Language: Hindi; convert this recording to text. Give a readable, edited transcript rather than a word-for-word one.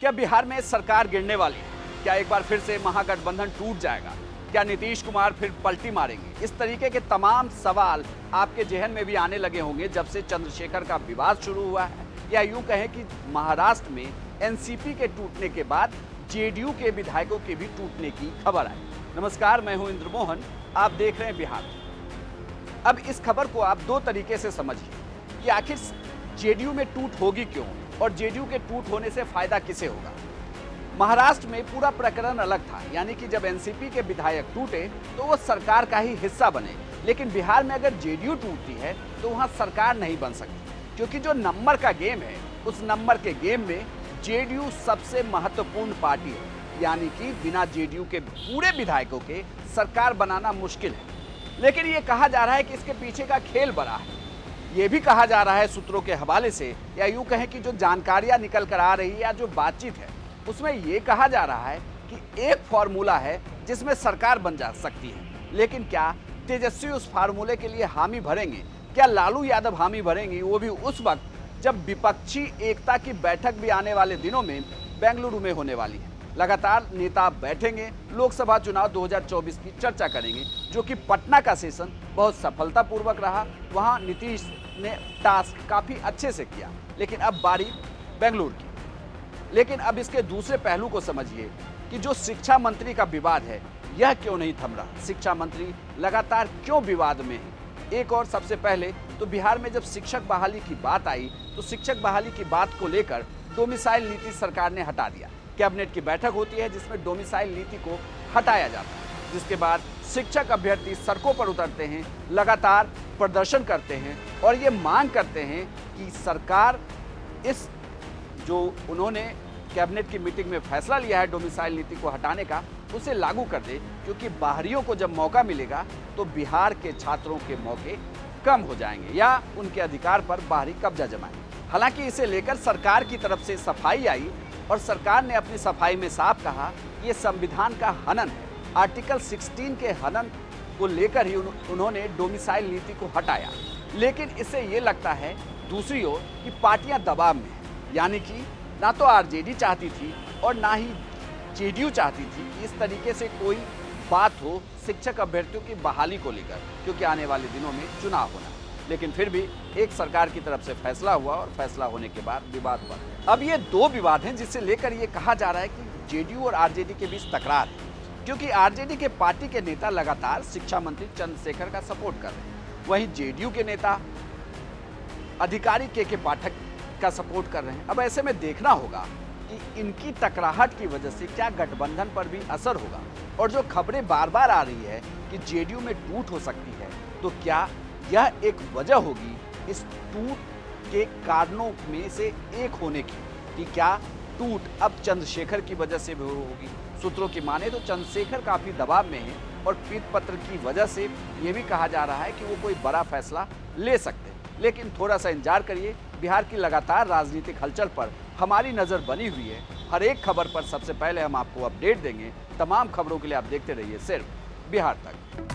क्या बिहार में सरकार गिरने वाली है? क्या एक बार फिर से महागठबंधन टूट जाएगा? क्या नीतीश कुमार फिर पलटी मारेंगे? इस तरीके के तमाम सवाल आपके जहन में भी आने लगे होंगे जब से चंद्रशेखर का विवाद शुरू हुआ है, या यूं कहें कि महाराष्ट्र में एनसीपी के टूटने के बाद जेडीयू के विधायकों के भी टूटने की खबर आई। नमस्कार, मैं हूं इंद्र मोहन, आप देख रहे हैं बिहार। अब इस खबर को आप दो तरीके से समझिए कि आखिर जेडीयू में टूट होगी क्यों और जेडीयू के टूट होने से फायदा किसे होगा। महाराष्ट्र में पूरा प्रकरण अलग था, यानी कि जब एनसीपी के विधायक टूटे तो वो सरकार का ही हिस्सा बने, लेकिन बिहार में अगर जेडीयू टूटती है तो वहां सरकार नहीं बन सकती, क्योंकि जो नंबर का गेम है उस नंबर के गेम में जेडीयू सबसे महत्वपूर्ण पार्टी है, यानी कि बिना जेडीयू के पूरे विधायकों के सरकार बनाना मुश्किल है। लेकिन ये कहा जा रहा है कि इसके पीछे का खेल बड़ा है। ये भी कहा जा रहा है सूत्रों के हवाले से, या यूं कहें कि जो जानकारियां निकल कर आ रही है या जो बातचीत है उसमें ये कहा जा रहा है कि एक फॉर्मूला है जिसमें सरकार बन जा सकती है, लेकिन क्या तेजस्वी उस फार्मूले के लिए हामी भरेंगे? क्या लालू यादव हामी भरेंगे? वो भी उस वक्त जब विपक्षी एकता की बैठक भी आने वाले दिनों में बेंगलुरु में होने वाली है। लगातार नेता बैठेंगे, लोकसभा चुनाव 2024 की चर्चा करेंगे, जो कि पटना का सेशन बहुत सफलतापूर्वक रहा। वहां नीतीश ने टास्क काफी अच्छे से किया, लेकिन अब बारी बेंगलुरु की। लेकिन अब इसके दूसरे पहलू को समझिए कि जो शिक्षा मंत्री का विवाद है यह क्यों नहीं थम रहा। शिक्षा मंत्री लगातार क्यों विवाद में है? एक और सबसे पहले तो बिहार में जब शिक्षक बहाली की बात आई तो शिक्षक बहाली की बात को लेकर डोमिसाइल नीति सरकार ने हटा दिया। कैबिनेट की बैठक होती है जिसमें डोमिसाइल नीति को हटाया जाता है, जिसके बाद शिक्षक अभ्यर्थी सड़कों पर उतरते हैं, लगातार प्रदर्शन करते हैं और ये मांग करते हैं कि सरकार इस जो उन्होंने कैबिनेट की मीटिंग में फैसला लिया है डोमिसाइल नीति को हटाने का, उसे लागू कर दे, क्योंकि बाहरियों को जब मौका मिलेगा तो बिहार के छात्रों के मौके कम हो जाएंगे या उनके अधिकार पर बाहरी कब्जा जमाएंगे। हालांकि इसे लेकर सरकार की तरफ से सफाई आई और सरकार ने अपनी सफाई में साफ कहा कि ये संविधान का हनन है। आर्टिकल 16 के हनन को लेकर ही उन्होंने डोमिसाइल नीति को हटाया। लेकिन इससे ये लगता है दूसरी ओर कि पार्टियां दबाव में हैं, यानी कि ना तो आरजेडी चाहती थी और ना ही जेडीयू चाहती थी कि इस तरीके से कोई बात हो शिक्षक अभ्यर्थियों की बहाली को लेकर, क्योंकि आने वाले दिनों में चुनाव होना। लेकिन फिर भी एक सरकार की तरफ से फैसला हुआ और फैसला होने के बाद विवाद बढ़ गया। अब ये दो विवाद हैं जिससे लेकर ये कहा जा रहा है कि जेडीयू और आरजेडी के बीच तकरार है, क्योंकि आरजेडी के पार्टी के नेता लगातार शिक्षा मंत्री चंद्रशेखर का सपोर्ट कर रहे हैं, वहीं जेडीयू के नेता अधिकारी के पाठक का सपोर्ट कर रहे हैं। अब ऐसे में देखना होगा कि इनकी टकराहट की वजह से क्या गठबंधन पर भी असर होगा। और जो खबरें बार बार आ रही है कि जेडीयू में टूट हो सकती है, तो क्या यह एक वजह होगी इस टूट के कारणों में से एक होने की, कि क्या टूट अब चंद्रशेखर की वजह से भी होगी? सूत्रों की माने तो चंद्रशेखर काफी दबाव में है और पीत पत्र की वजह से यह भी कहा जा रहा है कि वो कोई बड़ा फैसला ले सकते हैं। लेकिन थोड़ा सा इंतजार करिए, बिहार की लगातार राजनीतिक हलचल पर हमारी नज़र बनी हुई है। हर एक खबर पर सबसे पहले हम आपको अपडेट देंगे। तमाम खबरों के लिए आप देखते रहिए सिर्फ बिहार तक।